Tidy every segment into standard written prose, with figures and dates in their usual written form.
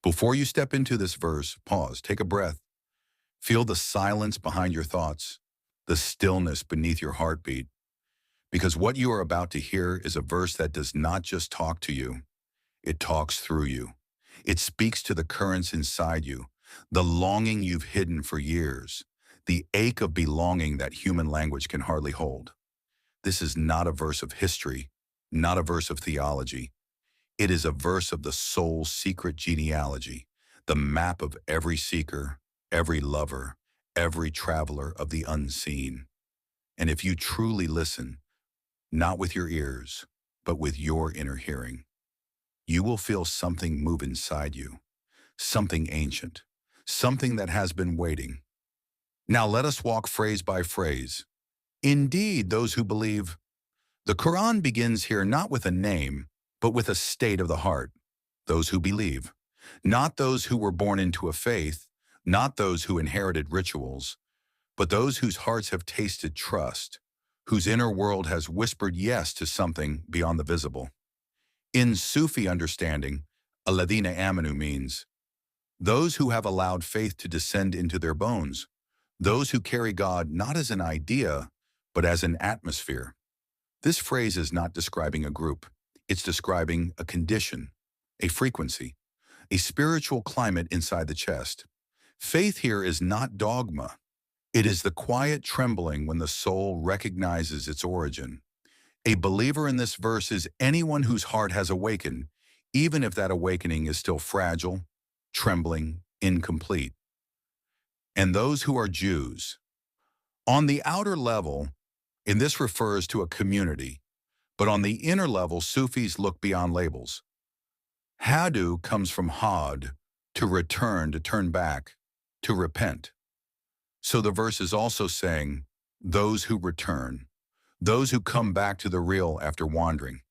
Before you step into this verse, pause, take a breath. Feel the silence behind your thoughts, the stillness beneath your heartbeat. Because what you are about to hear is a verse that does not just talk to you, it talks through you. It speaks to the currents inside you, the longing you've hidden for years, the ache of belonging that human language can hardly hold. This is not a verse of history, not a verse of theology. It is a verse of the soul's secret genealogy, the map of every seeker, every lover, every traveler of the unseen. And if you truly listen, not with your ears, but with your inner hearing, you will feel something move inside you, something ancient, something that has been waiting. Now let us walk phrase by phrase. Indeed, those who believe. The Quran begins here not with a name, but with a state of the heart. Those who believe. Not those who were born into a faith, not those who inherited rituals, but those whose hearts have tasted trust, whose inner world has whispered yes to something beyond the visible. In Sufi understanding, alladhina amanu means those who have allowed faith to descend into their bones, those who carry God not as an idea, but as an atmosphere. This phrase is not describing a group. It's describing a condition, a frequency, a spiritual climate inside the chest. Faith here is not dogma. It is the quiet trembling when the soul recognizes its origin. A believer in this verse is anyone whose heart has awakened, even if that awakening is still fragile, trembling, incomplete. And those who are Jews. On the outer level, and this refers to a community, but on the inner level, Sufis look beyond labels. Hadu comes from had, to return, to turn back, to repent. So the verse is also saying, those who return, those who come back to the real after wandering,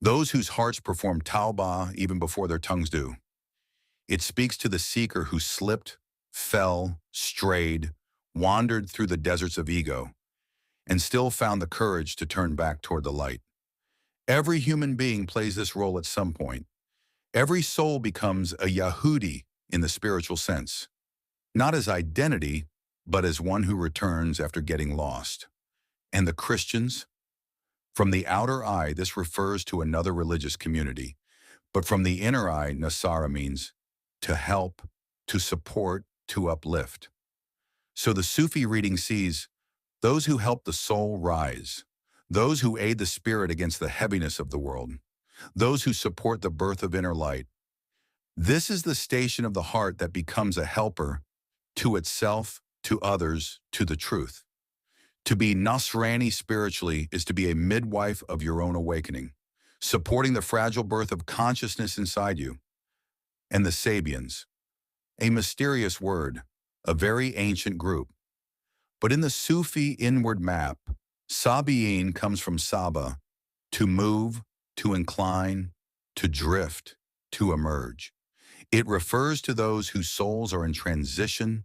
those whose hearts perform tawbah even before their tongues do. It speaks to the seeker who slipped, fell, strayed, wandered through the deserts of ego, and still found the courage to turn back toward the light. Every human being plays this role at some point. Every soul becomes a Yahudi in the spiritual sense, not as identity, but as one who returns after getting lost. And the Christians? From the outer eye, this refers to another religious community, but from the inner eye, Nasara means to help, to support, to uplift. So the Sufi reading sees those who help the soul rise, those who aid the spirit against the heaviness of the world, those who support the birth of inner light. This is the station of the heart that becomes a helper to itself, to others, to the truth. To be Nasrani spiritually is to be a midwife of your own awakening, supporting the fragile birth of consciousness inside you. And the Sabians, a mysterious word, a very ancient group. But in the Sufi inward map, Sabiyin comes from Saba, to move, to incline, to drift, to emerge. It refers to those whose souls are in transition,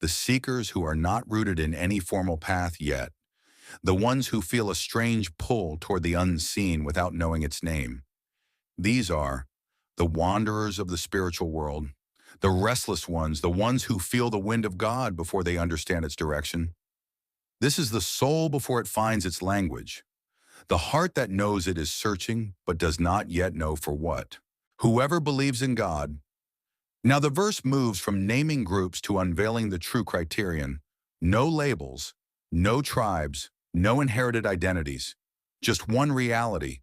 the seekers who are not rooted in any formal path yet, the ones who feel a strange pull toward the unseen without knowing its name. These are the wanderers of the spiritual world, the restless ones, the ones who feel the wind of God before they understand its direction. This is the soul before it finds its language, the heart that knows it is searching but does not yet know for what. Whoever believes in God. Now the verse moves from naming groups to unveiling the true criterion. No labels, no tribes, no inherited identities, just one reality.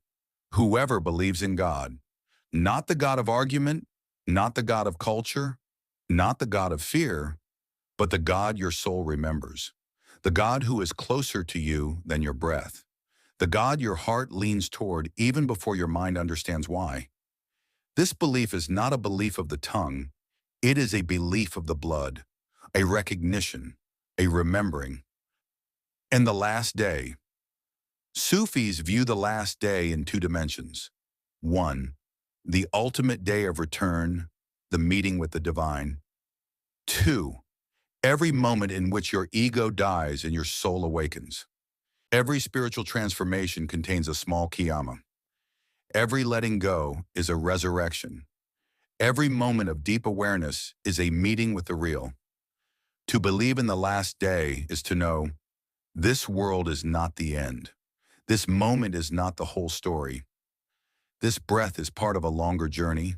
Whoever believes in God. Not the God of argument, not the God of culture, not the God of fear, but the God your soul remembers. The God who is closer to you than your breath. The God your heart leans toward even before your mind understands why. This belief is not a belief of the tongue. It is a belief of the blood, a recognition, a remembering. And the last day. Sufis view the last day in two dimensions. One, the ultimate day of return, the meeting with the divine. Two, every moment in which your ego dies and your soul awakens. Every spiritual transformation contains a small qiyamah. Every letting go is a resurrection. Every moment of deep awareness is a meeting with the real. To believe in the last day is to know this world is not the end. This moment is not the whole story. This breath is part of a longer journey.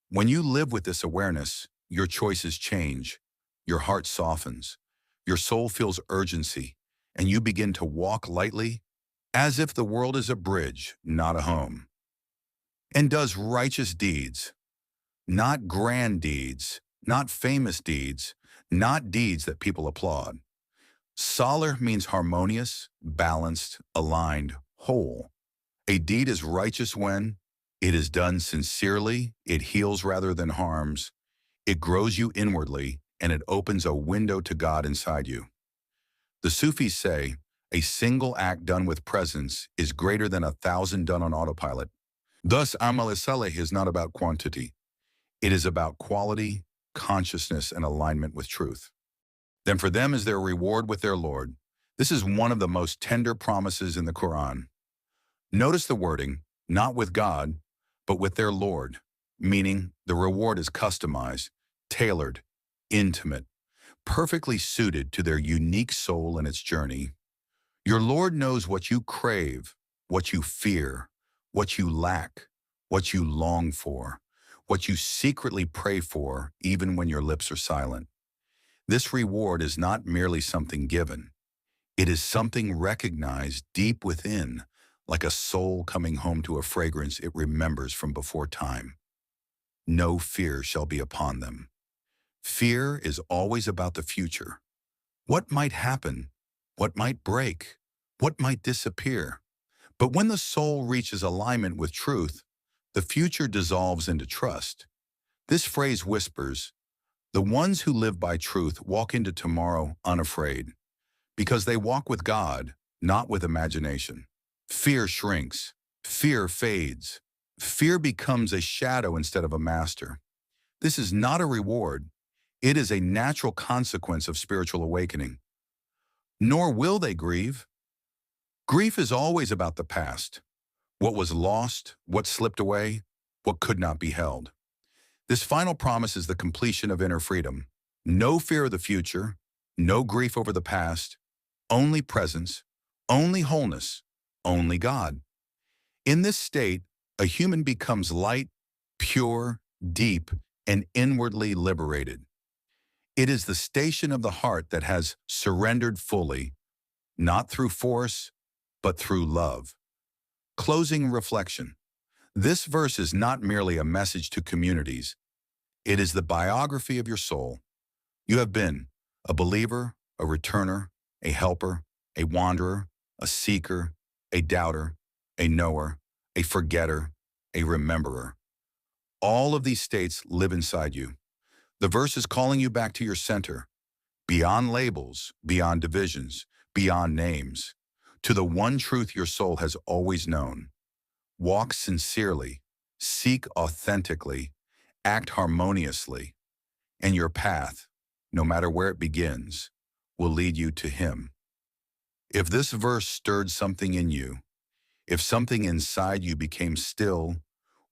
When you live with this awareness, your choices change, your heart softens, your soul feels urgency, and you begin to walk lightly as if the world is a bridge, not a home. And does righteous deeds, not grand deeds, not famous deeds, not deeds that people applaud. Salar means harmonious, balanced, aligned, whole. A deed is righteous when it is done sincerely, it heals rather than harms, it grows you inwardly, and it opens a window to God inside you. The Sufis say, a single act done with presence is greater than 1,000 done on autopilot. Thus, Amal Saleh is not about quantity. It is about quality, consciousness, and alignment with truth. Then for them is their reward with their Lord. This is one of the most tender promises in the Quran. Notice the wording, not with God, but with their Lord, meaning the reward is customized, tailored, intimate, perfectly suited to their unique soul and its journey. Your Lord knows what you crave, what you fear, what you lack, what you long for, what you secretly pray for, even when your lips are silent. This reward is not merely something given. It is something recognized deep within, like a soul coming home to a fragrance it remembers from before time. No fear shall be upon them. Fear is always about the future. What might happen? What might break? What might disappear? But when the soul reaches alignment with truth, the future dissolves into trust. This phrase whispers, the ones who live by truth walk into tomorrow unafraid, because they walk with God, not with imagination. Fear shrinks. Fear fades. Fear becomes a shadow instead of a master. This is not a reward. It is a natural consequence of spiritual awakening. Nor will they grieve. Grief is always about the past. What was lost, what slipped away, what could not be held. This final promise is the completion of inner freedom. No fear of the future, no grief over the past, only presence, only wholeness, only God. In this state, a human becomes light, pure, deep, and inwardly liberated. It is the station of the heart that has surrendered fully, not through force, but through love. Closing reflection. This verse is not merely a message to communities. It is the biography of your soul. You have been a believer, a returner, a helper, a wanderer, a seeker, a doubter, a knower, a forgetter, a rememberer. All of these states live inside you. The verse is calling you back to your center, beyond labels, beyond divisions, beyond names, to the one truth your soul has always known. Walk sincerely, seek authentically, act harmoniously, and your path, no matter where it begins, will lead you to Him. If this verse stirred something in you, if something inside you became still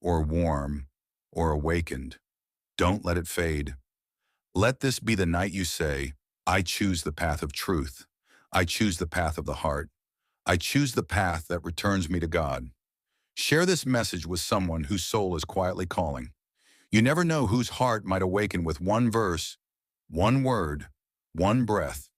or warm or awakened, don't let it fade. Let this be the night you say, I choose the path of truth. I choose the path of the heart. I choose the path that returns me to God. Share this message with someone whose soul is quietly calling. You never know whose heart might awaken with one verse, one word, one breath,